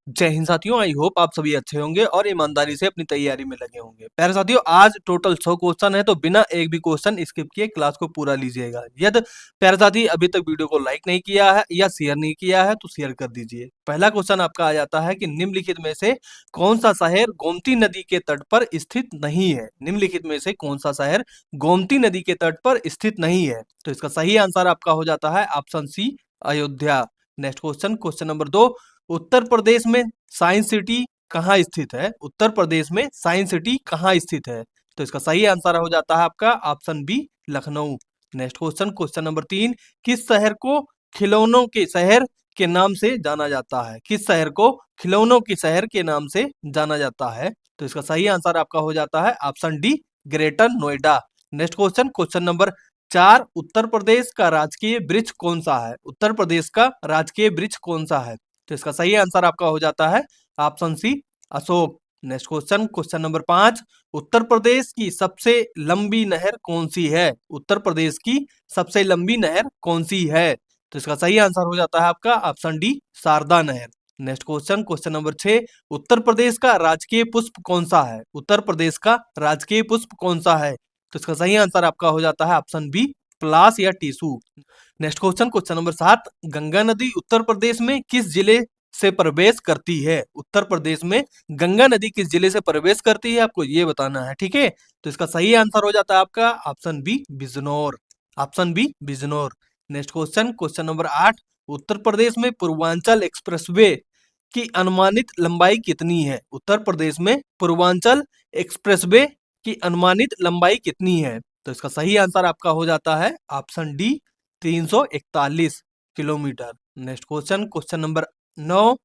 जय हिंद साथियों, I hope आप सभी अच्छे होंगे और ईमानदारी से अपनी तैयारी में लगे होंगे। प्यारे साथियों, आज टोटल 100 क्वेश्चन है, तो बिना एक भी क्वेश्चन स्किप किए क्लास को पूरा लीजिएगा। यदि प्यारे साथी अभी तक वीडियो को लाइक नहीं किया है या शेयर नहीं किया है तो शेयर कर दीजिए। पहला क्वेश्चन आपका आ जाता है कि निम्नलिखित में से कौन सा शहर गोमती नदी के तट पर स्थित नहीं है। निम्नलिखित में से कौन सा शहर गोमती नदी के तट पर स्थित नहीं है, तो इसका सही आंसर आपका हो जाता है option C, Ayodhya. Next question, question number 2, Uttar Pradesh में साइंस सिटी कहाँ स्थित है। उत्तर प्रदेश में साइंस सिटी कहाँ स्थित है, तो इसका सही आंसर हो जाता है आपका option B, Lucknow. Next question, question number 3, किस शहर को खिलौनों के शहर के नाम से जाना जाता है। किस शहर को खिलौनों के शहर के नाम से जाना जाता है, तो इसका सही आंसर आपका हो जाता है option D, greater Noida. Next question, question number 4, Uttar Pradesh का राजकीय वृक्ष कौन सा है। उत्तर प्रदेश का राजकीय वृक्ष कौन सा है, तो इसका सही आंसर आपका हो जाता है option C, Ashok. Next question, question number 5, Uttar Pradesh की सबसे लंबी नहर कौन सी है। उत्तर प्रदेश की सबसे लंबी नहर कौन सी है, तो इसका सही आंसर हो जाता है आपका ऑप्शन डी, शारदा नहर। नेक्स्ट क्वेश्चन, क्वेश्चन नंबर 6, उत्तर प्रदेश का राजकीय पुष्प कौन सा है। उत्तर प्रदेश का राजकीय पुष्प कौन सा है, तो इसका सही आंसर आपका हो जाता है ऑप्शन बी, पलास या tissue. Next question, question number 7, Ganga नदी उत्तर प्रदेश में किस जिले से प्रवेश करती है। उत्तर प्रदेश में गंगा नदी किस जिले से प्रवेश करती है, आपको ये बताना है, ठीक है। तो इसका सही आंसर हो जाता है आपका option B, Bijnor. Option B, Bijnor. Next question, question number 8, Uttar Pradesh में पूर्वांचल एक्सप्रेसवे की अनुमानित लंबाई कितनी है। उत्तर प्रदेश में पूर्वांचल एक्सप्रेसवे की अनुमानित लंबाई कितनी है, तो इसका सही आंसर आपका हो जाता है option D, 341 kilometre. Next question, question number 9,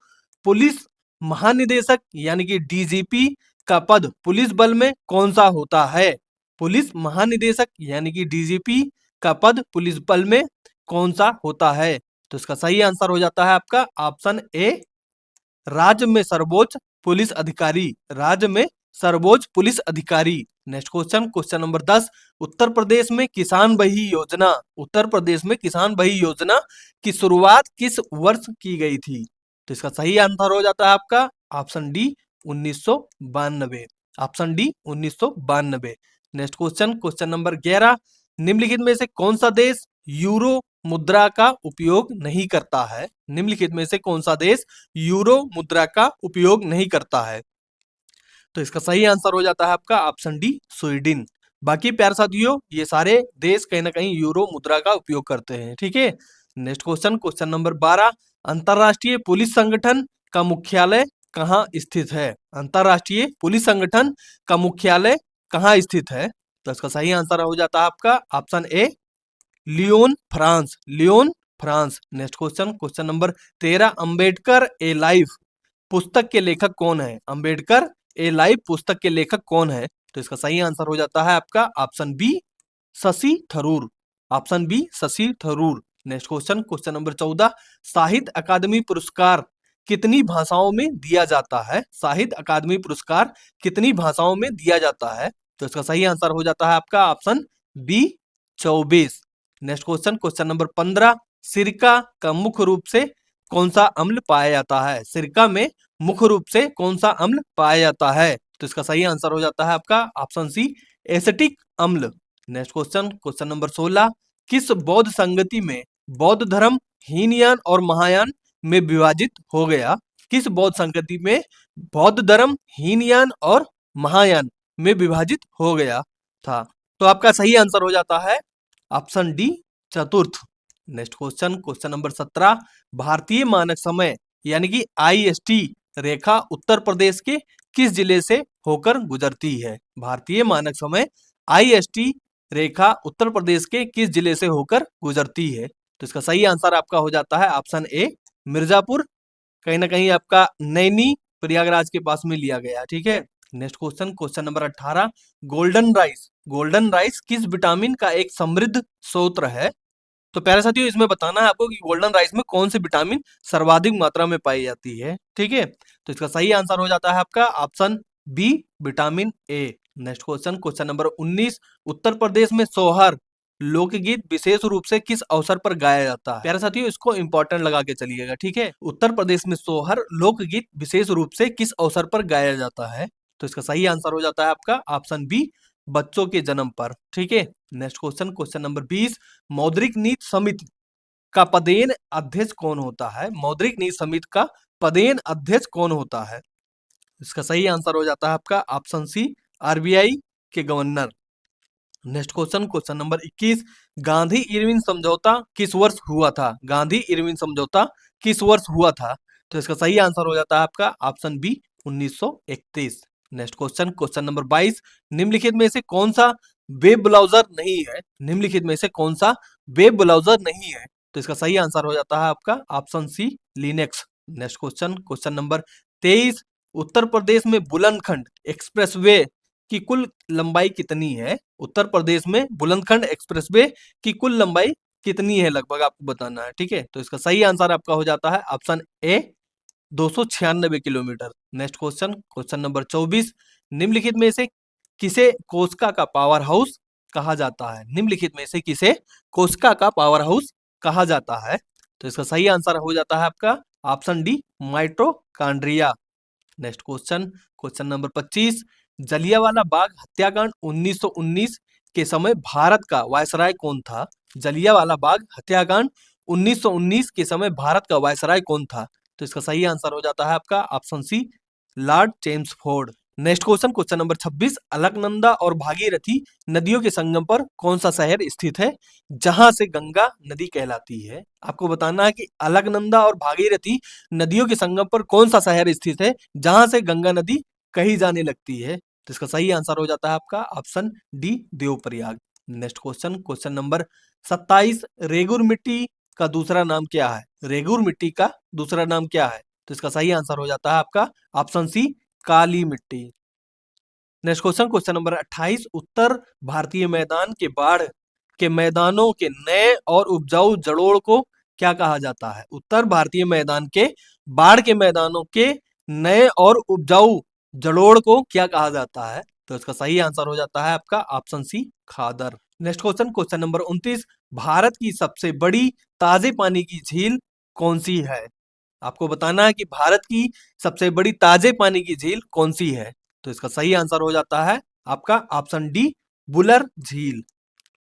police महानिदेशक यानी कि डीजीपी का पद पुलिस बल में कौन सा होता है। पुलिस महानिदेशक यानी कि डीजीपी का पद पुलिस बल में कौन सा होता है, तो इसका सही आंसर हो जाता है आपका ऑप्शन ए, राज्य में सर्वोच्च पुलिस अधिकारी। राज्य में सर्वोच्च पुलिस अधिकारी। Next question, question number 10, Uttar Pradesh में किसान बही योजना, उत्तर प्रदेश में किसान बही योजना की शुरुआत किस वर्ष की गई थी, तो इसका सही आंसर हो जाता है आपका option D, 1992। Option D, 1992। Next question, question number 11, निम्नलिखित में से कौन सा देश यूरो मुद्रा का उपयोग नहीं करता है। निम्नलिखित में से कौन सा देश यूरो मुद्रा का उपयोग नहीं करता है, तो इसका सही आंसर हो जाता है आपका ऑप्शन डी, स्वीडन। बाकी प्यारे साथियों, ये सारे देश कहीं ना कहीं यूरो मुद्रा का उपयोग करते हैं, ठीक है। नेक्स्ट क्वेश्चन, क्वेश्चन नंबर 12, अंतरराष्ट्रीय पुलिस संगठन का मुख्यालय कहाँ स्थित है। अंतरराष्ट्रीय पुलिस संगठन का मुख्यालय कहाँ स्थित है, तो इसका सही आंसर हो जाता है आपका option A, Lyon, France. Lyon, France. Next question, question number 13, Ambedkar a life पुस्तक के लेखक कौन है। अंबेडकर ए लाइफ पुस्तक के लेखक कौन है, तो इसका सही आंसर हो जाता है आपका option B, Shashi Tharoor. Option B, Shashi Tharoor. Next question, question number 14, Sahitya अकादमी पुरस्कार कितनी भाषाओं में दिया जाता है। साहित्य अकादमी पुरस्कार कितनी भाषाओं में दिया जाता है, तो इसका सही आंसर हो जाता है आपका option B, 24। Next question, question number 15, सिरका का मुख्य रूप से कौन सा अम्ल पाया जाता है। सिरका में मुख्य रूप से कौन सा अम्ल पाया जाता है, तो इसका सही आंसर हो जाता है आपका ऑप्शन सी, एसिटिक अम्ल। नेक्स्ट क्वेश्चन, क्वेश्चन नंबर 16, किस बौद्ध संगति में बौद्ध धर्म हीनयान और महायान में विभाजित हो गया। किस बौद्ध संगति में बौद्ध धर्म हीनयान और महायान में विभाजित हो गया था, तो आपका सही आंसर हो जाता है ऑप्शन डी, चतुर्थ। नेक्स्ट क्वेश्चन, क्वेश्चन नंबर 17, भारतीय मानक समय यानी कि आईएसटी रेखा उत्तर प्रदेश के किस जिले से होकर गुजरती है। भारतीय मानक समय आईएसटी रेखा उत्तर प्रदेश के किस जिले से होकर गुजरती है, तो इसका सही आंसर आपका हो जाता है ऑप्शन ए, मिर्जापुर। कहीं ना कहीं आपका नैनी प्रयागराज के पास में लिया गया, ठीक है। Next question, question number 18, golden rice, golden rice किस विटामिन का एक समृद्ध स्रोत है। तो प्यारे साथियों, इसमें बताना है आपको कि गोल्डन राइस में कौन सी विटामिन सर्वाधिक मात्रा में पाई जाती है, ठीक है। तो इसका सही आंसर हो जाता है आपका option B, vitamin A. Next question, question number 19, Uttar Pradesh में सोहर लोकगीत विशेष रूप से किस अवसर पर गाया जाता है? प्यारे साथियों, इसको इंपॉर्टेंट लगा के चलिएगा, ठीक है। उत्तर प्रदेश में सोहर लोकगीत विशेष रूप से किस अवसर पर गाया जाता है? तो इसका सही आंसर हो जाता है आपका ऑप्शन बी, बच्चों के जन्म पर, ठीक है। नेक्स्ट क्वेश्चन, क्वेश्चन नंबर 20, मौद्रिक नीति समिति का पदेन अध्यक्ष कौन होता है? मौद्रिक नीति समिति का पदेन अध्यक्ष कौन होता है? इसका सही आंसर हो जाता है आपका ऑप्शन सी, आरबीआई के governor. Next question, question number 21, Gandhi Irwin समझौता किस वर्ष हुआ था? गांधी इरविन समझौता किस वर्ष हुआ था? तो इसका सही आंसर हो जाता है आपका option B, 1931। Next question, question number 22, निम्नलिखित में से कौन सा वेब ब्राउजर नहीं है? निम्नलिखित में से कौन सा वेब ब्राउजर नहीं है? तो इसका सही आंसर हो जाता है आपका option C, Linux. Next question, question number 23, Uttar Pradesh में बुलंदखंड एक्सप्रेसवे की कुल लंबाई कितनी है? उत्तर प्रदेश में बुलंदखंड एक्सप्रेसवे की कुल लंबाई कितनी है लगभग आपको बताना है, ठीक है। तो इसका सही आंसर आपका हो जाता है ऑप्शन ए, 296 kilometre. Next question, question number 24, निम्नलिखित में से किसे कोस्का का पावर हाउस कहा जाता है? निम्नलिखित में से किसे कोस्का का पावर हाउस कहा जाता है? तो इसका सही आंसर हो जाता है आपका option D, mitochondria. Next question, question number 25, Jallianwala Bagh हत्याकांड 1919 के समय भारत का वायसराय कौन था? जलियांवाला बाग हत्याकांड 1919 के समय भारत का वायसराय कौन था? तो इसका सही आंसर हो जाता है आपका option C, lord Chelmsford. Next question, question number 26, Alaknanda और भागीरथी नदियों के संगम पर कौन सा शहर स्थित है जहां से गंगा नदी कहलाती है? आपको बताना है कि अलकनंदा और भागीरथी नदियों के संगम पर कौन सा शहर स्थित है जहां से गंगा नदी कही जाने लगती है? तो इसका सही आंसर हो जाता है आपका option D, Devprayag. Next question, question number 27, regur मिट्टी का दूसरा नाम क्या है? रेगुर मिट्टी का दूसरा नाम क्या है? तो इसका सही आंसर हो जाता है आपका ऑप्शन सी, काली मिट्टी। नेक्स्ट क्वेश्चन, क्वेश्चन नंबर 28, उत्तर भारतीय मैदान के बाढ़ के मैदानों के नए और उपजाऊ जड़ोड़ को क्या कहा जाता है? उत्तर भारतीय मैदान के बाढ़ के मैदानों के नए और उपजाऊ जड़ोड़ को क्या कहा जाता है? तो इसका सही आंसर हो जाता है आपका ऑप्शन सी, खादर। Next question, question number 29, Bharat की सबसे बड़ी ताजे पानी की झील कौन सी है? आपको बताना है कि भारत की सबसे बड़ी ताजे पानी की झील कौन सी है? तो इसका सही आंसर हो जाता है आपका ऑप्शन डी, वुलर झील।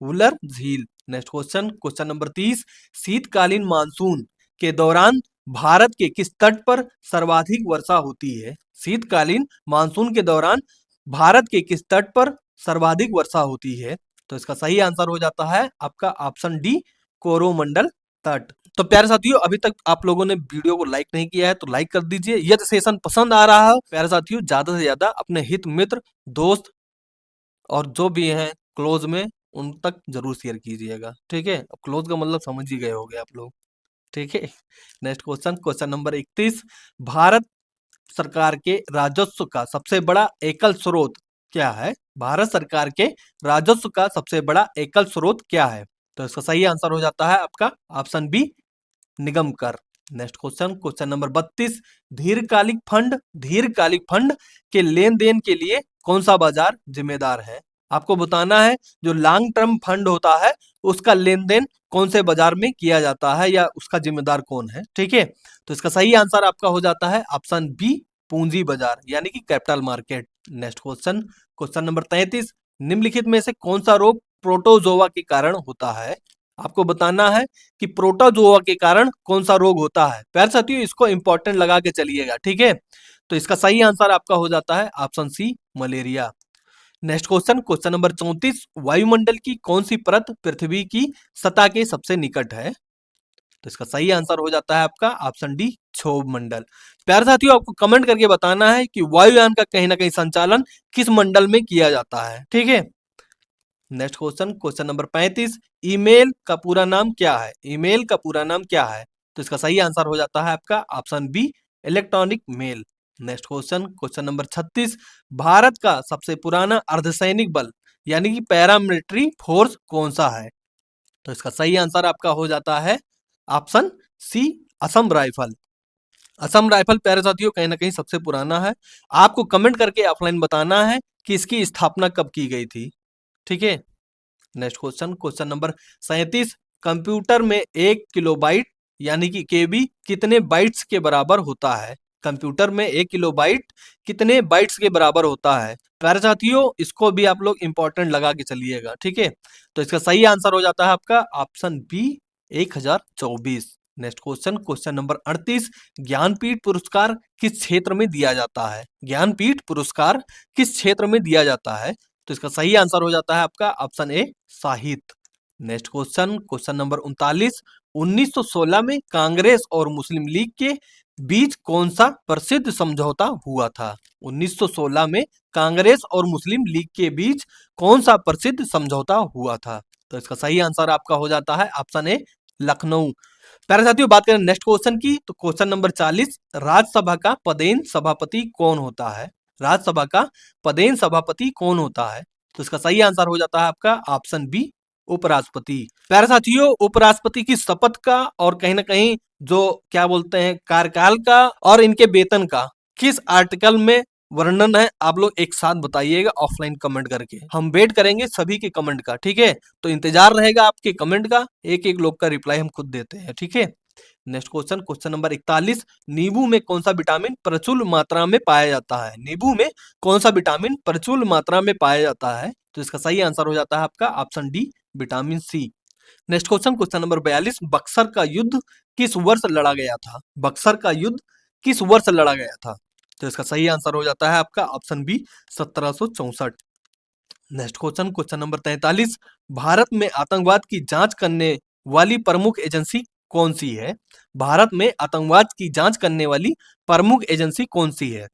वुलर झील। नेक्स्ट क्वेश्चन, क्वेश्चन नंबर 30, शीतकालीन मानसून के दौरान भारत के किस तट पर सर्वाधिक वर्षा होती है? शीतकालीन मानसून के दौरान भारत के किस तट पर सर्वाधिक वर्षा होती है? तो इसका सही आंसर हो जाता है आपका ऑप्शन डी, कोरोमंडल तट। तो प्यारे साथियों, अभी तक आप लोगों ने वीडियो को लाइक नहीं किया है तो लाइक कर दीजिए। यदि सेशन पसंद आ रहा है प्यारे साथियों, ज्यादा से ज्यादा अपने हित मित्र, दोस्त और जो भी हैं क्लोज में, उन तक जरूर शेयर कीजिएगा, ठीक है। अब क्लोज का मतलब समझ ही गए होंगे आप लोग, ठीक है। Next question, question number 31, Bharat सरकार के राजस्व का सबसे बड़ा एकल स्रोत क्या है? भारत सरकार के राजस्व का सबसे बड़ा एकल स्रोत क्या है? तो इसका सही आंसर हो जाता है आपका ऑप्शन बी, निगम कर। नेक्स्ट क्वेश्चन, क्वेश्चन नंबर 32, दीर्घकालिक फंड के लेन देन के लिए कौन सा बाजार जिम्मेदार है? आपको बताना है जो लॉन्ग टर्म फंड होता है उसका लेन देन कौन से बाजार में किया जाता है या उसका जिम्मेदार कौन है, ठीक है। तो इसका सही आंसर आपका हो जाता है ऑप्शन बी, पूंजी बाजार यानी कि capital market. Next question, question number 33, निम्नलिखित में से कौन सा रोग प्रोटोजोआ के कारण होता है? आपको बताना है कि प्रोटोजोआ के कारण कौन सा रोग होता है। प्यारे साथियों, इसको इंपॉर्टेंट लगा के चलिएगा, ठीक है। तो इसका सही आंसर आपका हो जाता है option C, malaria. Next question, question number 34, वायुमंडल की कौन सी परत पृथ्वी की सतह के सबसे निकट है? तो इसका सही आंसर हो जाता है आपका ऑप्शन डी, क्षोभ मंडल। प्यारे साथियों, आपको कमेंट करके बताना है कि वायुयान का कहीं ना कहीं संचालन किस मंडल में किया जाता है, ठीक है। Next question, question number 35, email का पूरा नाम क्या है? ईमेल का पूरा नाम क्या है? तो इसका सही आंसर हो जाता है आपका option B, electronic mail. Next question, question number 36, Bharat का सबसे पुराना अर्धसैनिक बल यानी कि पैरामिलिट्री फोर्स कौन सा है? तो इसका सही आंसर आपका हो जाता है option C, Assam rifle. Assam rifle प्यारे साथियों कहीं ना कहीं सबसे पुराना है। आपको कमेंट करके ऑफलाइन बताना है कि इसकी स्थापना कब की गई थी, ठीक है। Next question, question number 37, computer में 1 किलोबाइट यानी कि केबी कितने बाइट्स के बराबर होता है? कंप्यूटर में 1 किलोबाइट कितने बाइट्स के बराबर होता है? प्यारे साथियों, इसको भी आप लोग इंपॉर्टेंट लगा के चलिएगा, ठीक है। तो इसका सही आंसर हो जाता है आपका option B 1024। Next question, question number 38, Jnanpith पुरस्कार किस क्षेत्र में दिया जाता है? ज्ञानपीठ पुरस्कार किस क्षेत्र में दिया जाता है? तो इसका सही आंसर हो जाता है आपका ऑप्शन ए साहित्य। नेक्स्ट क्वेश्चन, क्वेश्चन नंबर 39, 1916 में कांग्रेस और मुस्लिम लीग के बीच कौन सा प्रसिद्ध समझौता हुआ था? 1916 में कांग्रेस और मुस्लिम लीग के बीच कौन सा प्रसिद्ध समझौता हुआ था? तो इसका सही आंसर आपका हो जाता है ऑप्शन ए लखनऊ। प्यारे साथियों, बात करें नेक्स्ट क्वेश्चन की, तो क्वेश्चन नंबर 40, राज्यसभा का पदेन सभापति कौन होता है? राज्यसभा का पदेन सभापति कौन होता है? तो इसका सही आंसर हो जाता है आपका ऑप्शन बी उपराष्ट्रपति। प्यारे साथियों, उपराष्ट्रपति की शपथ का और कहीं ना कहीं जो क्या बोलते हैं कार्यकाल का और इनके वेतन का किस आर्टिकल में वर्णन है, आप लोग एक साथ बताइएगा ऑफलाइन कमेंट करके। हम वेट करेंगे सभी के कमेंट का, ठीक है। तो इंतजार रहेगा आपके कमेंट का, एक एक लोग का रिप्लाई हम खुद देते हैं, ठीक है। नेक्स्ट क्वेश्चन, क्वेश्चन नंबर 41, नींबू में कौन सा विटामिन प्रचुर मात्रा में पाया जाता है? नींबू में कौन सा विटामिन प्रचुर मात्रा में पाया जाता है? तो इसका सही आंसर हो जाता है आपका option D vitamin C. Next question, question number 42, Buxar का युद्ध किस वर्ष लड़ा गया था? बक्सर का युद्ध किस वर्ष लड़ा गया था? तो इसका सही आंसर हो जाता है आपका option B 1764। Next question, question number 43, Bharat में आतंकवाद की जांच करने वाली प्रमुख एजेंसी कौन सी है? भारत में आतंकवाद की जांच करने वाली प्रमुख एजेंसी कौन सी है?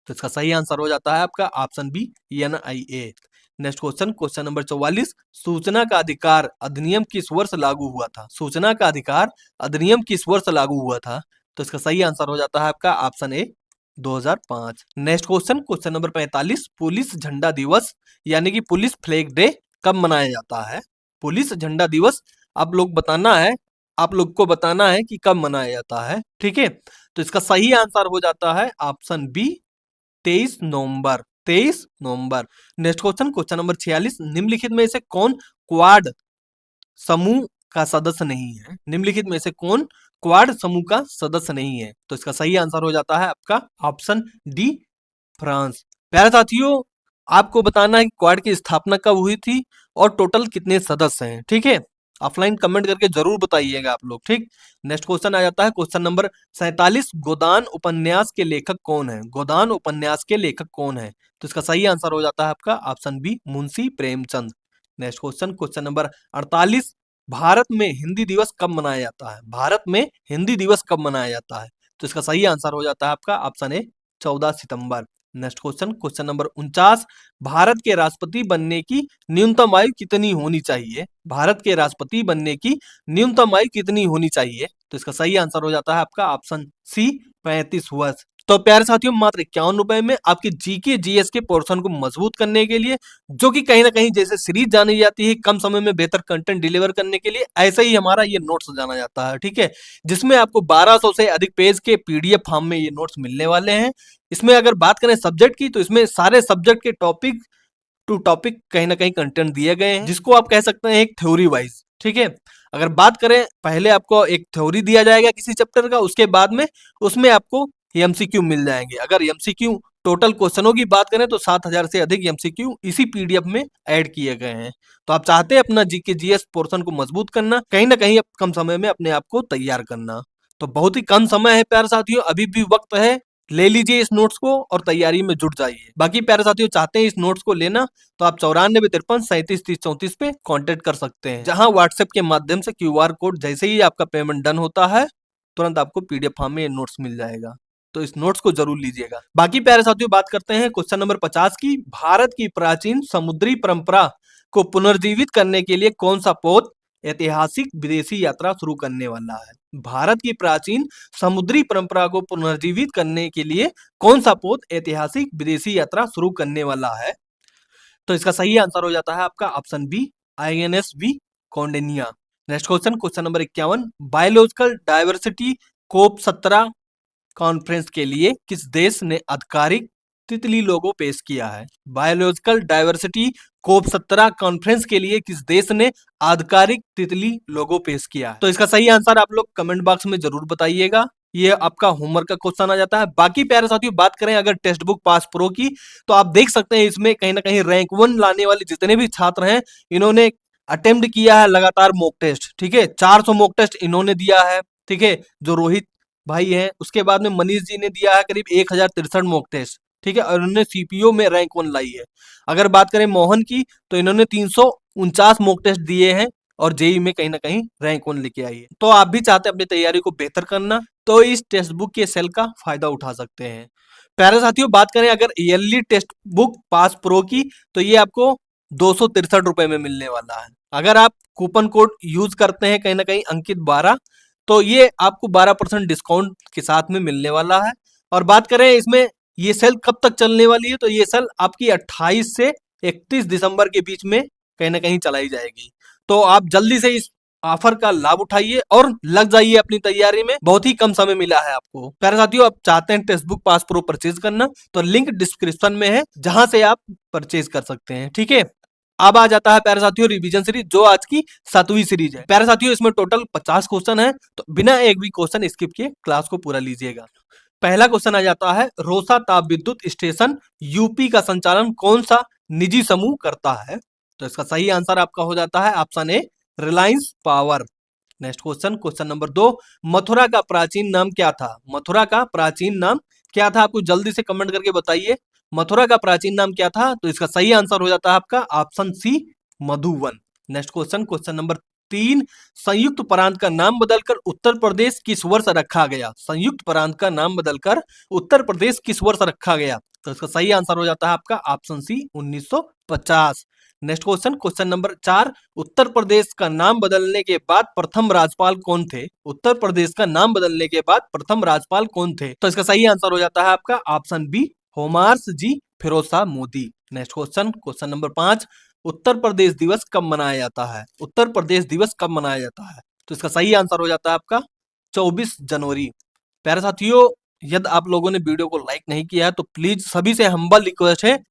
तो इसका सही आंसर हो जाता है आपका option B NIA. Next question, question number 44, सूचना का अधिकार अधिनियम किस वर्ष लागू हुआ था? सूचना का अधिकार अधिनियम किस वर्ष लागू हुआ था? तो इसका सही आंसर हो जाता है आपका ऑप्शन ए 2005। Next question, question number 45, police झंडा दिवस यानी कि पुलिस फ्लैग डे कब मनाया जाता है? पुलिस झंडा दिवस आप लोग को बताना है कि कब मनाया जाता है, ठीक है। तो इसका सही आंसर हो जाता है ऑप्शन बी 23 नवंबर। 23 नवंबर। नेक्स्ट क्वेश्चन, क्वेश्चन नंबर 46, निम्नलिखित में से कौन क्वाड समूह का सदस्य नहीं है? निम्नलिखित में से कौन क्वाड समूह का सदस्य नहीं है? तो इसका सही आंसर हो जाता है आपका ऑप्शन डी फ्रांस। प्यारे साथियों, आपको बताना है कि क्वाड की स्थापना कब हुई थी और टोटल कितने सदस्य हैं, ठीक है। ऑफलाइन कमेंट करके जरूर बताइएगा आप लोग, ठीक। नेक्स्ट क्वेश्चन आ जाता है क्वेश्चन नंबर 47, गोदान उपन्यास के लेखक कौन है? गोदान उपन्यास के लेखक कौन है? तो इसका सही आंसर हो जाता है आपका option B Munshi Premchand. Next question, question number 48, Bharat में हिंदी दिवस कब मनाया जाता है? भारत में हिंदी दिवस कब मनाया जाता है? तो इसका सही आंसर हो जाता है आपका ऑप्शन ए 14 सितंबर। Next question, question number 49, Bharat के राष्ट्रपति बनने की न्यूनतम आयु कितनी होनी चाहिए? भारत के राष्ट्रपति बनने की न्यूनतम आयु कितनी होनी चाहिए? तो इसका सही आंसर हो जाता है आपका ऑप्शन सी 35 वर्ष। तो प्यारे साथियों, मात्र 51 रुपए में आपके जीके जीएस के पोर्शन को मजबूत करने के लिए, जो कि कहीं ना कहीं जैसे सीरीज जानी जाती है कम समय में बेहतर कंटेंट डिलीवर करने के लिए, ऐसे ही हमारा ये नोट्स जाना जाता है, ठीक है। जिसमें आपको 1200 से अधिक पेज के पीडीएफ फॉर्म में ये नोट्स मिलने वाले हैं। इसमें अगर बात करें सब्जेक्ट की, तो इसमें सारे सब्जेक्ट के टॉपिक टू टॉपिक कहीं ना कहीं कंटेंट दिए गए हैं, जिसको आप कह सकते हैं एक थ्योरी वाइज, ठीक है। अगर बात करें, पहले आपको एक थ्योरी दिया जाएगा किसी चैप्टर का, उसके बाद में उसमें आपको एमसीक्यू मिल जाएंगे। अगर एमसीक्यू टोटल क्वेश्चनों की बात करें तो 7000 से अधिक एमसीक्यू इसी पीडीएफ में ऐड किए गए हैं। तो आप चाहते हैं अपना जीके जीएस पोर्शन को मजबूत करना, कहीं ना कहीं कम समय में अपने आप को तैयार करना। तो बहुत ही कम समय है प्यारे साथियों, अभी भी वक्त है, ले लीजिए इस नोट्स को और तैयारी में जुट जाइए। बाकी प्यारे साथियों, चाहते हैं इस नोट्स को लेना तो आप 9453373034 पे कांटेक्ट कर सकते हैं, जहां व्हाट्सएप के माध्यम से क्यूआर कोड जैसे ही आपका पेमेंट डन होता है, तुरंत आपको पीडीएफ फॉर्म में ये नोट्स मिल जाएगा। तो इस नोट्स को जरूर लीजिएगा। बाकी प्यारे साथियों, बात करते हैं क्वेश्चन नंबर 50 की, भारत की प्राचीन समुद्री परंपरा को पुनर्जीवित करने के लिए कौन सा पोत ऐतिहासिक विदेशी यात्रा शुरू करने वाला है? भारत की प्राचीन समुद्री परंपरा को पुनर्जीवित करने के लिए कौन सा पोत ऐतिहासिक विदेशी यात्रा शुरू करने वाला है? तो इसका सही आंसर हो जाता है आपका option B INSV Kaundinya. Next question, question number 51, biological diversity COP 17 conference के लिए किस देश ने आधिकारिक तितली लोगो पेश किया है? बायोलॉजिकल डाइवर्सिटी कोप 17 कॉन्फ्रेंस के लिए किस देश ने आधिकारिक तितली लोगो पेश किया है? तो इसका सही आंसर आप लोग कमेंट बॉक्स में जरूर बताइएगा। ये आपका होमवर्क का क्वेश्चन आ जाता है। बाकी प्यारे साथियों, बात करें अगर टेक्स्ट बुक पास प्रो की, तो आप देख सकते हैं इसमें कहीं ना कहीं रैंक 1 लाने वाले जितने भी छात्र हैं, इन्होंने अटेम्प्ट किया है लगातार मॉक टेस्ट। ठीक है, 400 मॉक टेस्ट इन्होंने दिया है। ठीक है, जो रोहित भाई हैं, उसके बाद में मनीष जी ने दिया है करीब 1063 मॉक टेस्ट। ठीक है, और उन्होंने सीपीओ में रैंक 1 लाई है। अगर बात करें मोहन की, तो इन्होंने 349 मॉक टेस्ट दिए हैं और जेई में कहीं ना कहीं रैंक 1 लेके आई है। तो आप भी चाहते हैं अपनी तैयारी को बेहतर करना, तो इस टेक्स्ट बुक के सेल का फायदा उठा सकते हैं। प्यारे साथियों, बात करें अगर yearly text book pass pro की, तो ये आपको 263 रुपए में मिलने वाला है। अगर आप कूपन कोड यूज करते हैं कहीं ना कहीं अंकित 12, तो ये आपको 12% डिस्काउंट के साथ में मिलने वाला है। और बात करें इसमें ये सेल कब तक चलने वाली है, तो ये सेल आपकी 28 से 31 दिसंबर के बीच में कहीं ना कहीं चलाई जाएगी। तो आप जल्दी से इस ऑफर का लाभ उठाइए और लग जाइए अपनी तैयारी में। बहुत ही कम समय मिला है आपको। प्यारे साथियों, आप चाहते हैं text book pass pro purchase करना, तो लिंक डिस्क्रिप्शन में है, जहां से आप परचेज कर सकते हैं। ठीक है, अब आ जाता है प्यारे साथियों रिवीजन सीरीज, जो आज की 7वीं सीरीज है। प्यारे साथियों, इसमें टोटल 50 क्वेश्चन है, तो बिना एक भी क्वेश्चन स्किप किए क्लास को पूरा लीजिएगा। पहला क्वेश्चन आ जाता है, रोसा ताप विद्युत स्टेशन यूपी का संचालन कौन सा निजी समूह करता है? तो इसका सही आंसर आपका हो जाता है ऑप्शन ए, Reliance power. Next question, question number 2, Mathura का प्राचीन नाम क्या था? मथुरा का प्राचीन नाम क्या था? आपको जल्दी से कमेंट करके बताइए, मथुरा का प्राचीन नाम क्या था? तो इसका सही आंसर हो जाता है आपका ऑप्शन सी, मधुवन। नेक्स्ट क्वेश्चन, क्वेश्चन नंबर 3, संयुक्त प्रांत का नाम बदलकर उत्तर प्रदेश किस वर्ष रखा गया? संयुक्त प्रांत का नाम बदलकर उत्तर प्रदेश किस वर्ष रखा गया? तो इसका सही आंसर हो जाता है आपका option C, 1950। Next question, question number 4, Uttar Pradesh का नाम बदलने के बाद प्रथम राज्यपाल कौन थे? उत्तर प्रदेश का नाम बदलने के बाद प्रथम राज्यपाल कौन थे? तो इसका सही आंसर हो जाता है आपका ऑप्शन बी, होमार्स जी Firoz Shah Modi. Next question, question number 5, Uttar Pradesh दिवस कब मनाया जाता है? उत्तर प्रदेश दिवस कब मनाया जाता है? तो इसका सही आंसर हो जाता है आपका 24 जनवरी। प्यारे साथियों, यदि आप लोगों ने वीडियो को लाइक नहीं किया है, तो प्लीज सभी से हम्बल रिक्वेस्ट है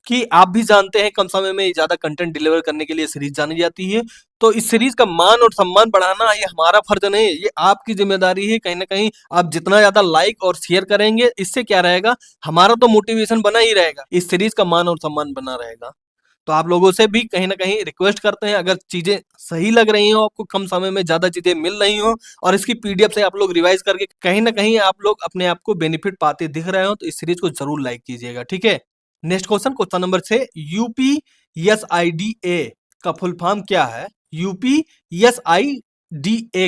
कि आप भी जानते हैं कम समय में ज्यादा कंटेंट डिलीवर करने के लिए सीरीज जानी जाती है, तो इस सीरीज का मान और सम्मान बढ़ाना ये हमारा फर्ज नहीं है, ये आपकी जिम्मेदारी है। कहीं ना कहीं आप जितना ज्यादा लाइक और शेयर करेंगे, इससे क्या रहेगा, हमारा तो मोटिवेशन बना ही रहेगा, इस सीरीज का मान और सम्मान बना रहेगा। तो आप लोगों से भी कहीं ना कहीं रिक्वेस्ट करते हैं, अगर चीजें सही लग रही हो, आपको कम समय में ज्यादा चीजें मिल रही हो, और इसकी पीडीएफ से आप लोग रिवाइज करके कहीं ना कहीं आप लोग अपने आप को बेनिफिट पाते दिख रहे हो, तो इस सीरीज को जरूर लाइक कीजिएगा। ठीक है, नेक्स्ट क्वेश्चन, क्वेश्चन नंबर 6, यूपीएसआईडीए का फुल फॉर्म क्या है? यूपीएसआईडीए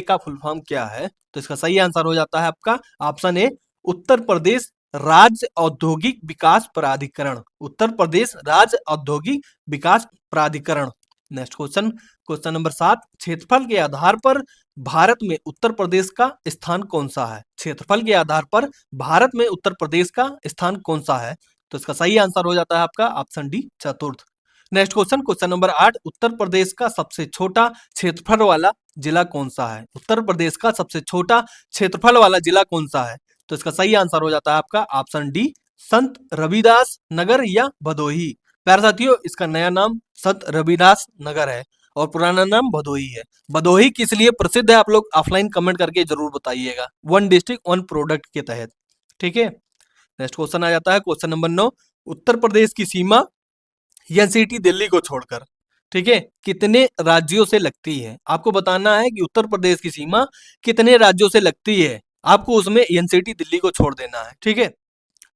का फुल फॉर्म क्या है? तो इसका सही आंसर हो जाता है आपका ऑप्शन ए, उत्तर प्रदेश राज्य औद्योगिक विकास प्राधिकरण। उत्तर प्रदेश राज्य औद्योगिक विकास प्राधिकरण। नेक्स्ट क्वेश्चन, क्वेश्चन नंबर 7, क्षेत्रफल के आधार पर भारत में उत्तर प्रदेश का स्थान कौन सा है? क्षेत्रफल के आधार पर भारत में उत्तर प्रदेश का स्थान कौन सा है? तो इसका सही आंसर हो जाता है आपका ऑप्शन डी, चतुर्थ। Next question, question number 8, Uttar Pradesh का सबसे छोटा क्षेत्रफल वाला जिला कौन सा है? उत्तर प्रदेश का सबसे छोटा क्षेत्रफल वाला जिला कौन सा है? तो इसका सही आंसर हो जाता है आपका ऑप्शन डी, संत रविदास नगर या भदोही। प्यारे साथियों, इसका नया नाम संत रविदास नगर है और पुराना नाम भदोही है। भदोही किस लिए प्रसिद्ध है, आप लोग ऑफलाइन कमेंट करके जरूर बताइएगा, 1 डिस्ट्रिक्ट 1 प्रोडक्ट के तहत। ठीक है, नेक्स्ट क्वेश्चन आ जाता है क्वेश्चन नंबर 9, उत्तर प्रदेश की सीमा एनसीटी दिल्ली को छोड़कर, ठीक है, कितने राज्यों से लगती है? आपको बताना है कि उत्तर प्रदेश की सीमा कितने राज्यों से लगती है, आपको उसमें एनसीटी दिल्ली को छोड़ देना है। ठीक है,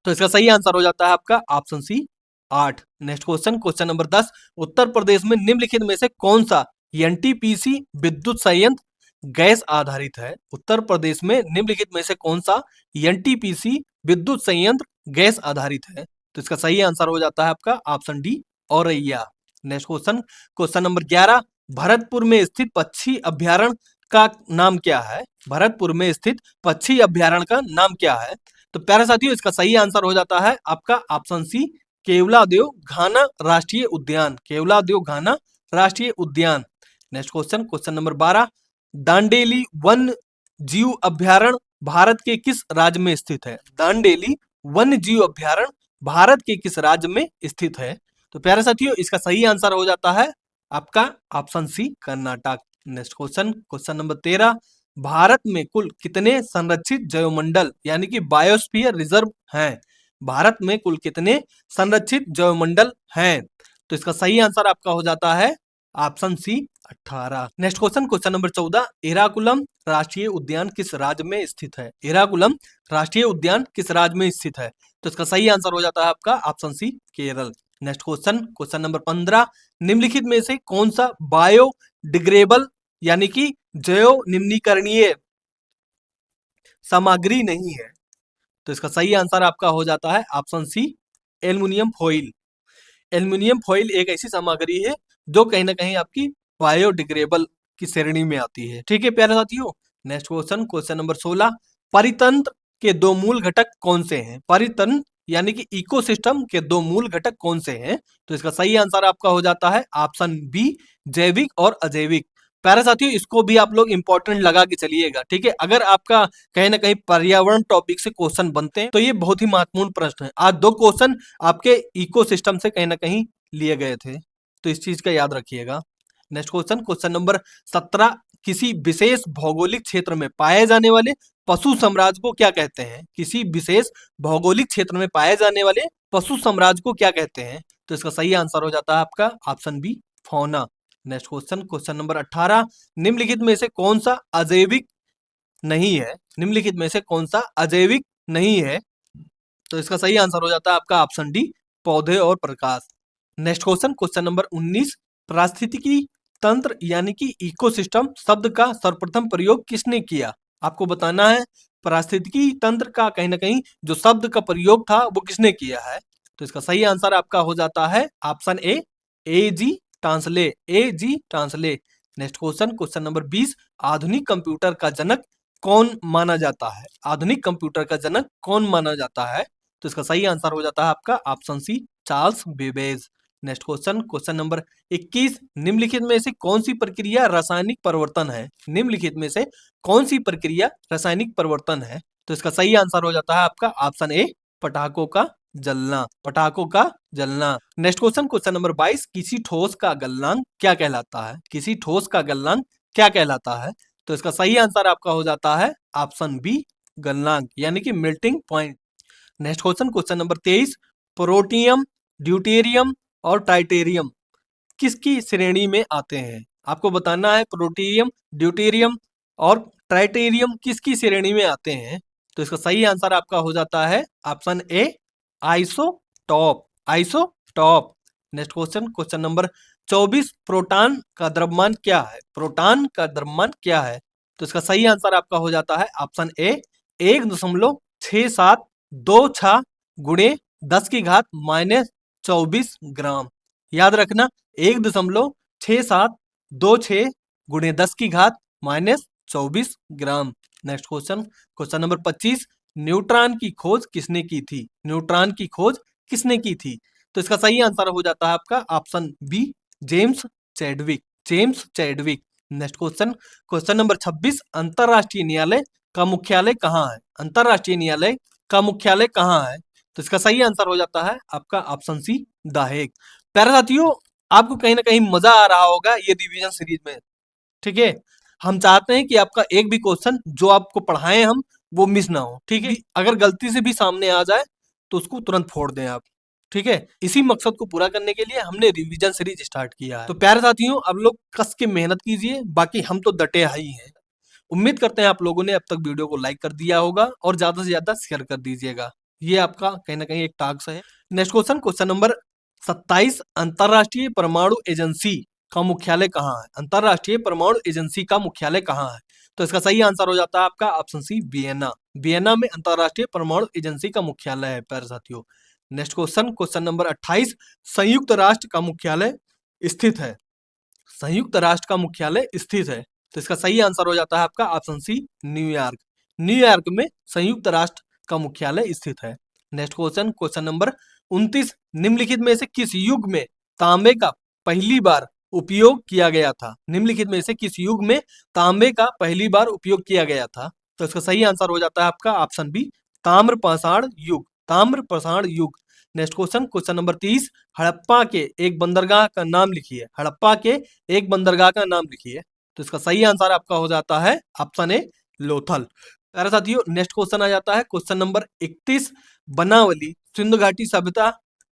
तो इसका सही आंसर हो जाता है आपका option C, 8। Next question, question number 10, Uttar Pradesh में निम्नलिखित में से कौन सा एनटीपीसी विद्युत संयंत्र गैस आधारित है? उत्तर प्रदेश में निम्नलिखित में से कौन सा एनटीपीसी विद्युत संयंत्र गैस आधारित है? तो इसका सही आंसर हो जाता है आपका option D, Auraiya. Next question, question number 11, Bharatpur में स्थित पक्षी अभ्यारण्य का नाम क्या है? भरतपुर में स्थित पक्षी अभ्यारण्य का नाम क्या है? तो प्यारे साथियों, इसका सही आंसर हो जाता है आपका ऑप्शन सी, केवलादेव घाना राष्ट्रीय उद्यान। केवलादेव घाना राष्ट्रीय उद्यान। Next question, question number 12, Dandeli one जीव अभ्यारण्य भारत के किस राज्य में स्थित है? दांडेली वन जीव अभ्यारण्य भारत के किस राज्य में स्थित है? तो प्यारे साथियों, इसका सही आंसर हो जाता है आपका option C, Karnataka. Next question, question number 13, Bharat में कुल कितने संरक्षित जैवमंडल यानी कि बायोस्फीयर रिजर्व हैं? भारत में कुल कितने संरक्षित जैवमंडल हैं? तो इसका सही आंसर आपका हो जाता है option C, 18। Next question, question number 14, Eravikulam राष्ट्रीय उद्यान किस राज्य में स्थित है? एराकुलम राष्ट्रीय उद्यान किस राज्य में स्थित है? तो इसका सही आंसर हो जाता है आपका option C, Kerala. Next question, question number 15, निम्नलिखित में से कौन सा बायोडिग्रेडेबल यानी कि जैव निम्नीकरणीय सामग्री नहीं है? तो इसका सही आंसर आपका हो जाता है option C, aluminium foil. Aluminium foil एक ऐसी सामग्री है जो कहीं ना कहीं आपकी बायोडिग्रेडेबल की श्रेणी में आती है। ठीक है प्यारे साथियों। नेक्स्ट क्वेश्चन, क्वेश्चन नंबर 16, परितंत्र के दो मूल घटक कौन से हैं? परितंत्र यानी कि इकोसिस्टम के दो मूल घटक कौन से हैं? तो इसका सही आंसर आपका हो जाता है ऑप्शन बी, जैविक और अजैविक। प्यारे साथियों, इसको भी आप लोग इंपॉर्टेंट लगा के चलिएगा। ठीक है, अगर आपका कहीं ना कहीं पर्यावरण टॉपिक से क्वेश्चन बनते हैं तो ये बहुत ही महत्वपूर्ण प्रश्न है। आज दो क्वेश्चन आपके इकोसिस्टम से कहीं ना कहीं लिए गए थे, तो इस चीज का याद रखिएगा। नेक्स्ट क्वेश्चन, क्वेश्चन नंबर 17, किसी विशेष भौगोलिक क्षेत्र में पाए जाने वाले पशु साम्राज्य को क्या कहते हैं? किसी विशेष भौगोलिक क्षेत्र में पाए जाने वाले पशु साम्राज्य को क्या कहते हैं? तो इसका सही आंसर हो जाता है आपका option B, fauna. Next question, question number 18, निम्नलिखित में से कौन सा अजैविक नहीं है? निम्नलिखित में से कौन सा अजैविक नहीं है? तो इसका सही आंसर हो जाता है आपका ऑप्शन डी, पौधे और प्रकाश। नेक्स्ट क्वेश्चन, क्वेश्चन नंबर 19, पारिस्थितिकी तंत्र यानी कि इकोसिस्टम शब्द का सर्वप्रथम प्रयोग किसने किया? आपको बताना है पारिस्थितिकी तंत्र का कहीं ना कहीं जो शब्द का प्रयोग था वो किसने किया है? तो इसका सही आंसर आपका हो जाता है option A G Tansley. A G Tansley. Next question, question number 20, आधुनिक कंप्यूटर का जनक कौन माना जाता है? आधुनिक कंप्यूटर का जनक कौन माना जाता है? तो इसका सही आंसर हो जाता है आपका option C, Charles Babbage. Next question, question number 21, निम्नलिखित में से कौन सी प्रक्रिया रासायनिक परिवर्तन है? निम्नलिखित में से कौन सी प्रक्रिया रासायनिक परिवर्तन है? तो इसका सही आंसर हो जाता है आपका ऑप्शन ए, पटाखों का जलना। पटाखों का जलना। नेक्स्ट क्वेश्चन, क्वेश्चन नंबर 22, किसी ठोस का गलनांक क्या कहलाता है? किसी ठोस का गलनांक क्या कहलाता है? तो इसका सही आंसर आपका हो जाता है ऑप्शन बी, गलनांक यानी कि melting point. Next question, question number 23, protium, deuterium और टाइटेरियम किसकी श्रेणी में आते हैं? आपको बताना है प्रोटियम, ड्यूटेरियम और ट्राइटेरियम किसकी श्रेणी में आते हैं? तो इसका सही आंसर आपका हो जाता है ऑप्शन ए, isotope. Isotope. Next question, question number 24, proton का द्रव्यमान क्या है? प्रोटॉन का द्रव्यमान क्या है? तो इसका सही आंसर आपका हो जाता है ऑप्शन ए, 1.6726 गुणे 10 की घात -24 ग्राम। याद रखना 1.6726 गुणे 10 की घात -24 gram. Next question, question number 25, neutron की खोज किसने की थी? न्यूट्रॉन की खोज किसने की थी? तो इसका सही आंसर हो जाता है आपका option B, James Chadwick. James Chadwick. Next question, question number 26, अंतरराष्ट्रीय न्यायालय का मुख्यालय कहाँ है? अंतरराष्ट्रीय न्यायालय का मुख्यालय कहाँ है? तो इसका सही आंसर हो जाता है आपका ऑप्शन सी, द हेग। प्यारे साथियों, आपको कहीं ना कहीं मजा आ रहा होगा ये रिवीजन सीरीज में। ठीक है, हम चाहते हैं कि आपका एक भी क्वेश्चन जो आपको पढ़ाएं हम वो मिस ना हो। ठीक है, अगर गलती से भी सामने आ जाए तो उसको तुरंत फोड़ दें आप। ठीक है, इसी मकसद को पूरा करने के लिए हमने रिवीजन सीरीज स्टार्ट किया है। तो प्यारे साथियों, अब लोग कस के मेहनत कीजिए, बाकी हम तो डटे ही हैं। उम्मीद करते हैं आप लोगों ने अब तक वीडियो को लाइक कर दिया होगा और ज्यादा से ज्यादा शेयर कर दीजिएगा। ये आपका कहीं ना कहीं एक टास्क है। नेक्स्ट क्वेश्चन, क्वेश्चन नंबर 27, अंतरराष्ट्रीय परमाणु एजेंसी का मुख्यालय कहाँ है? अंतरराष्ट्रीय परमाणु एजेंसी का मुख्यालय कहाँ है? तो इसका सही आंसर हो जाता है आपका ऑप्शन सी, वियना। वियना में अंतरराष्ट्रीय परमाणु एजेंसी का मुख्यालय है प्यारे साथियों। नेक्स्ट क्वेश्चन, क्वेश्चन नंबर 28, संयुक्त राष्ट्र का मुख्यालय स्थित है? संयुक्त राष्ट्र का मुख्यालय स्थित है? तो इसका सही आंसर हो जाता है आपका ऑप्शन सी, न्यूयॉर्क। न्यूयॉर्क में संयुक्त राष्ट्र का मुख्यालय स्थित है। नेक्स्ट क्वेश्चन, क्वेश्चन नंबर 29, निम्नलिखित में से किस युग में तांबे का पहली बार उपयोग किया गया था? निम्नलिखित में से किस युग में तांबे का पहली बार उपयोग किया गया था? तो इसका सही आंसर हो जाता है आपका ऑप्शन बी, ताम्रपाषाण युग। ताम्रपाषाण युग। Next question, question number 30, Harappa के एक बंदरगाह का नाम लिखिए। हड़प्पा के एक बंदरगाह का नाम लिखिए। तो इसका सही आंसर आपका हो जाता है ऑप्शन ए, लोथल। प्यारे साथियों, नेक्स्ट क्वेश्चन आ जाता है क्वेश्चन नंबर 31, बनावली सिंधु घाटी सभ्यता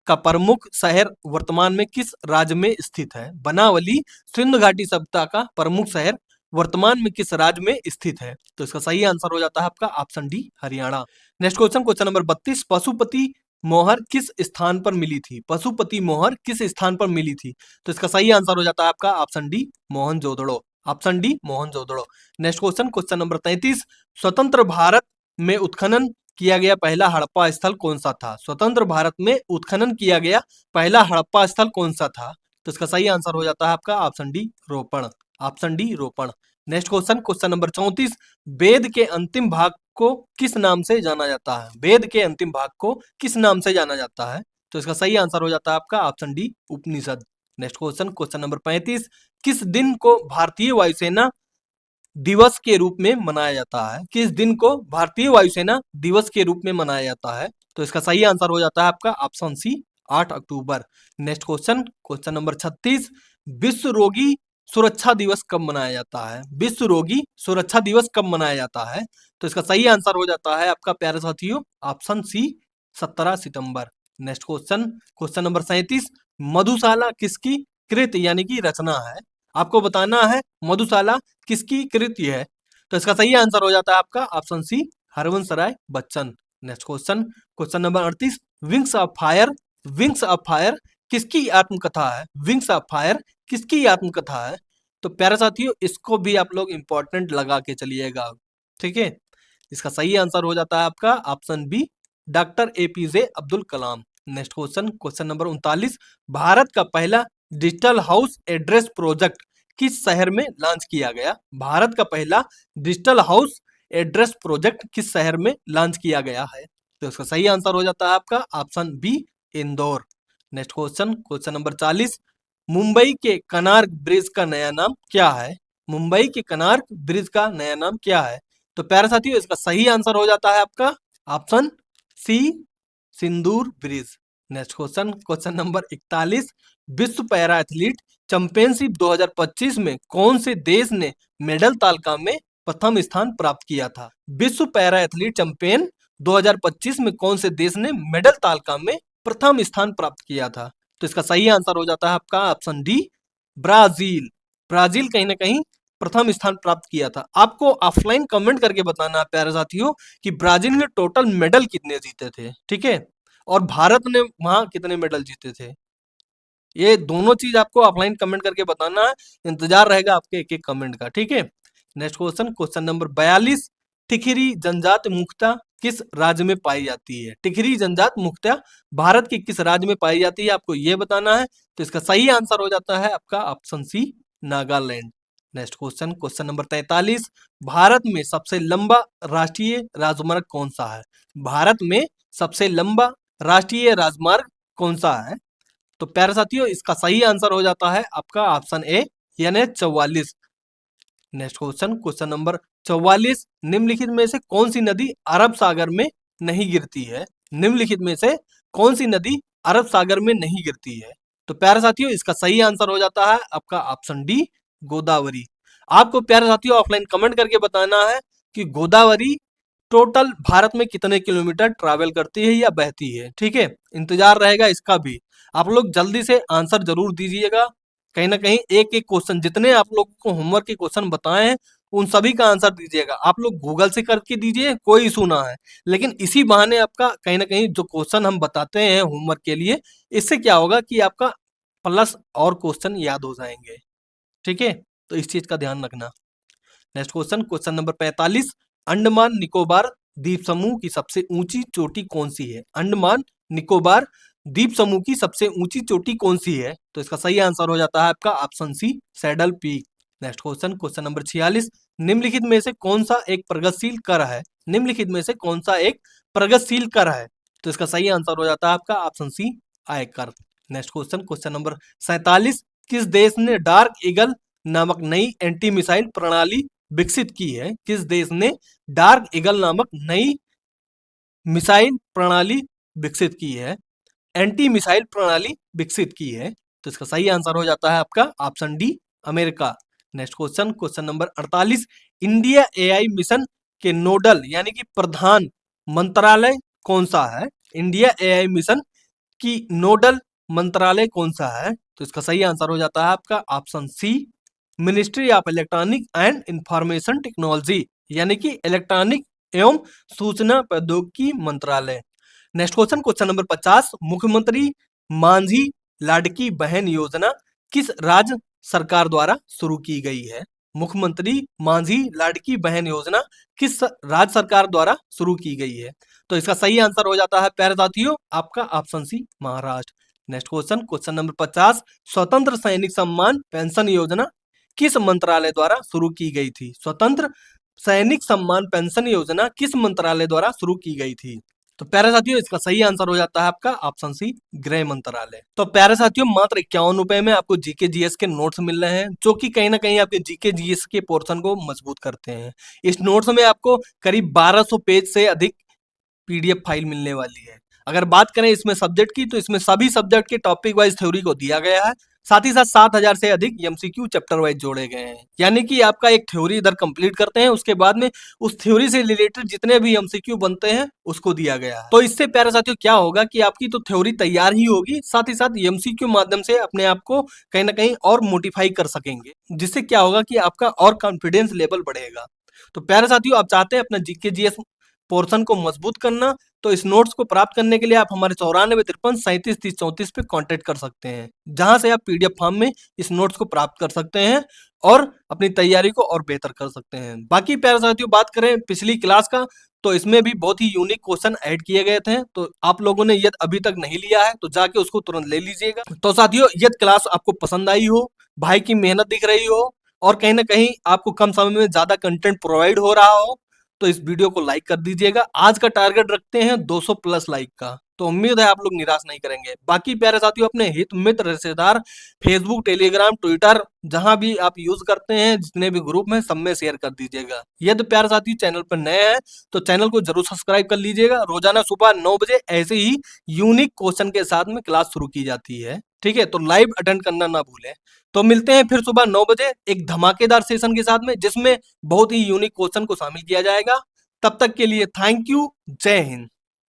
का प्रमुख शहर वर्तमान में किस राज्य में स्थित है? बनावली सिंधु घाटी सभ्यता का प्रमुख शहर वर्तमान में किस राज्य में स्थित है? तो इसका सही आंसर हो जाता है आपका option D, Haryana. Next question, question number 32, Pashupati मोहर किस स्थान पर मिली थी? पशुपति मोहर किस स्थान पर मिली थी? तो इसका सही आंसर हो जाता है आपका option D, Mohenjodaro. Option D, Mohenjodaro. Next question, question number 33, स्वतंत्र भारत में उत्खनन किया गया पहला हड़प्पा स्थल कौन सा था? स्वतंत्र भारत में उत्खनन किया गया पहला हड़प्पा स्थल कौन सा था? तो इसका सही आंसर हो जाता है आपका ऑप्शन डी, रोपण। ऑप्शन डी, रोपण। नेक्स्ट क्वेश्चन, क्वेश्चन नंबर 34, वेद के अंतिम भाग को किस नाम से जाना जाता है? वेद के अंतिम भाग को किस नाम से जाना जाता है? तो इसका सही आंसर हो जाता है आपका ऑप्शन डी, उपनिषद। नेक्स्ट क्वेश्चन, क्वेश्चन नंबर 35, किस दिन को भारतीय वायुसेना दिवस के रूप में मनाया जाता है? किस दिन को भारतीय वायुसेना दिवस के रूप में मनाया जाता है? तो इसका सही आंसर हो जाता है आपका ऑप्शन सी, 8 अक्टूबर। नेक्स्ट क्वेश्चन, क्वेश्चन नंबर 36, विश्व रोगी सुरक्षा दिवस कब मनाया जाता है? विश्व रोगी सुरक्षा दिवस कब मनाया जाता है? तो इसका सही आंसर हो जाता है आपका प्यारे साथियों ऑप्शन सी, 17 सितंबर। नेक्स्ट क्वेश्चन, क्वेश्चन नंबर 37, मधुशाला किसकी कृत यानी कि रचना है? आपको बताना है मधुशाला किसकी कृति है? तो इसका सही आंसर हो जाता है आपका option C, Harivansh Rai Bachchan. Next question, question number 38, wings of fire, wings of fire किसकी आत्मकथा है? विंग्स ऑफ फायर किसकी आत्मकथा है? तो प्यारे साथियों, इसको भी आप लोग इंपॉर्टेंट लगा के चलिएगा, ठीक है। इसका सही आंसर हो जाता है आपका option B, doctor APJ Abdul Kalam. Next question, question number 39, Bharat का पहला डिजिटल हाउस एड्रेस प्रोजेक्ट किस शहर में लॉन्च किया गया? भारत का पहला डिजिटल हाउस एड्रेस प्रोजेक्ट किस शहर में लॉन्च किया गया है? तो इसका सही आंसर हो जाता है आपका option B, Indore. Next question, question number 40, Mumbai के कनार्क ब्रिज का नया नाम क्या है? मुंबई के कनार्क ब्रिज का नया नाम क्या है? तो प्यारे साथियों, इसका सही आंसर हो जाता है आपका option C, Sindoor bridge. Next question, question number 41, विश्व पैरा एथलीट चैंपियनशिप 2025 में कौन से देश ने मेडल तालिका में प्रथम स्थान प्राप्त किया था? विश्व पैरा एथलीट चैंपियन 2025 में कौन से देश ने मेडल तालिका में प्रथम स्थान प्राप्त किया था? तो इसका सही आंसर हो जाता है आपका ऑप्शन डी, ब्राजील। ब्राजील कहीं ना कहीं प्रथम स्थान प्राप्त किया था। आपको ऑफलाइन कमेंट करके बताना है प्यारे साथियों कि ब्राजील ने टोटल मेडल कितने जीते थे, ठीक है, और भारत ने वहां कितने मेडल जीते थे। ये दोनों चीज आपको ऑफलाइन कमेंट करके बताना है, इंतजार रहेगा आपके एक एक कमेंट का, ठीक है। नेक्स्ट क्वेश्चन, क्वेश्चन नंबर 42, टिखरी जनजाति मुख्यतः किस राज्य में पाई जाती है? टिखरी जनजाति मुख्यतः भारत के किस राज्य में पाई जाती है, आपको ये बताना है। तो इसका सही आंसर हो जाता है आपका option C, Nagaland. Next question, question number 43, Bharat में सबसे लंबा राष्ट्रीय राजमार्ग कौन सा है? भारत में सबसे लंबा राष्ट्रीय राजमार्ग कौन सा है? तो प्यारे साथियों, इसका सही आंसर हो जाता है आपका ऑप्शन ए, यानी 44। नेक्स्ट क्वेश्चन, क्वेश्चन नंबर 44, निम्नलिखित में से कौन सी नदी अरब सागर में नहीं गिरती है? निम्नलिखित में से कौन सी नदी अरब सागर में नहीं गिरती है? तो प्यारे साथियों, इसका सही आंसर हो जाता है आपका ऑप्शन डी, गोदावरी। आपको प्यारे साथियों ऑफलाइन कमेंट करके बताना है कि गोदावरी टोटल भारत में कितने किलोमीटर ट्रैवल करती है या बहती है, ठीक है। इंतजार रहेगा इसका भी। आप लोग जल्दी से आंसर जरूर दीजिएगा। कहीं ना कहीं एक एक क्वेश्चन, जितने आप लोग को होमवर्क के क्वेश्चन बताए हैं उन सभी का आंसर दीजिएगा। आप लोग गूगल से करके दीजिए, कोई इशू ना है, लेकिन इसी बहाने आपका कहीं ना कहीं जो क्वेश्चन हम बताते हैं होमवर्क के लिए, इससे क्या होगा कि आपका प्लस और क्वेश्चन याद हो जाएंगे, ठीक है। तो इस चीज का ध्यान रखना। Next question, question number 45, Andaman Nicobar द्वीप समूह की सबसे ऊंची चोटी कौन सी है? अंडमान निकोबार द्वीप समूह की सबसे ऊंची चोटी कौन सी है? तो इसका सही आंसर हो जाता है आपका option C, saddle peak. Next question, question number 46, निम्नलिखित में से कौन सा एक प्रगतिशील कर है? निम्नलिखित में से कौन सा एक प्रगतिशील कर है? तो इसका सही आंसर हो जाता है आपका ऑप्शन सी, आयकर। नेक्स्ट क्वेश्चन, क्वेश्चन नंबर 47, किस देश ने डार्क ईगल नामक नई एंटी मिसाइल प्रणाली विकसित की है? किस देश ने डार्क ईगल नामक नई मिसाइल प्रणाली विकसित की है? एंटी मिसाइल प्रणाली विकसित की है? तो इसका सही आंसर हो जाता है आपका option D, America. Next question, question number 48, India AI mission के नोडल यानी कि प्रधान मंत्रालय कौन सा है? इंडिया एआई मिशन की नोडल मंत्रालय कौन सा है? तो इसका सही आंसर हो जाता है आपका option C, ministry of electronic and information technology यानी कि इलेक्ट्रॉनिक एवं सूचना प्रौद्योगिकी मंत्रालय। नेक्स्ट क्वेश्चन, क्वेश्चन नंबर 50, मुख्यमंत्री मांझी लाडकी बहन योजना किस राज्य सरकार द्वारा शुरू की गई है? मुख्यमंत्री मांझी लाडकी बहन योजना किस राज्य सरकार द्वारा शुरू की गई है? तो इसका सही आंसर हो जाता है प्यारे साथियों आपका option C, Maharashtra. Next question, question number 50, स्वतंत्र सैनिक सम्मान पेंशन योजना किस मंत्रालय द्वारा शुरू की गई थी? स्वतंत्र सैनिक सम्मान पेंशन योजना किस मंत्रालय द्वारा शुरू की गई थी? तो प्यारे साथियों इसका सही आंसर हो जाता है आपका ऑप्शन सी, गृह मंत्रालय। तो प्यारे साथियों मात्र 51 रुपए में आपको जीके जीएस के नोट्स मिल रहे हैं जो कि कहीं ना कहीं आपके जीके जीएस के पोर्शन को मजबूत करते हैं। इस नोट्स में आपको करीब 1200 पेज से अधिक पीडीएफ फाइल मिलने वाली है। अगर बात करें इसमें सब्जेक्ट की तो इसमें सभी सब्जेक्ट के टॉपिक वाइज थ्योरी को दिया गया है, साथ ही साथ 7000 से अधिक एमसीक्यू चैप्टर वाइज जोड़े गए हैं। यानी कि आपका एक थ्योरी इधर कंप्लीट करते हैं, उसके बाद में उस थ्योरी से रिलेटेड जितने भी एमसीक्यू बनते हैं उसको दिया गया है। तो इससे प्यारे साथियों क्या होगा कि आपकी तो थ्योरी तैयार ही होगी, साथ ही साथ एमसीक्यू माध्यम से अपने आप को कहीं ना कहीं और मोडिफाई कर सकेंगे, जिससे क्या होगा कि आपका और कॉन्फिडेंस लेवल बढ़ेगा। तो प्यारे साथियों आप चाहते हैं अपना जीके जीएस पोर्शन को मजबूत करना, तो इस नोट्स को प्राप्त करने के लिए आप हमारे 9453373034 पे कांटेक्ट कर सकते हैं, जहां से आप पीडीएफ फॉर्म में इस नोट्स को प्राप्त कर सकते हैं और अपनी तैयारी को और बेहतर कर सकते हैं। बाकी प्यारे साथियों बात करें पिछली क्लास का, तो इसमें भी बहुत ही यूनिक क्वेश्चन ऐड किए गए थे, तो आप लोगों ने यदि अभी तक नहीं लिया है तो जाके उसको तुरंत ले लीजिएगा। तो साथियों यदि क्लास आपको पसंद आई हो, भाई की मेहनत दिख रही हो और कहीं ना कहीं आपको कम समय में ज्यादा कंटेंट प्रोवाइड हो रहा हो, तो इस वीडियो को लाइक कर दीजिएगा। आज का टारगेट रखते हैं 200 प्लस लाइक का, तो उम्मीद है आप लोग निराश नहीं करेंगे। बाकी प्यारे साथियों अपने हित मित्र रिश्तेदार फेसबुक, टेलीग्राम, ट्विटर जहां भी आप यूज करते हैं, जितने भी ग्रुप में सब में शेयर कर दीजिएगा। यदि प्यारे साथी चैनल पर नए हैं तो चैनल को जरूर सब्सक्राइब कर लीजिएगा। रोजाना सुबह 9 बजे ऐसे ही यूनिक क्वेश्चन के साथ में क्लास शुरू की जाती है, ठीक है? तो लाइव अटेंड करना ना भूलें। तो मिलते हैं फिर सुबह 9 बजे एक धमाकेदार सेशन के साथ में, जिसमें बहुत ही यूनिक क्वेश्चन को शामिल किया जाएगा। तब तक के लिए थैंक यू, जय हिंद।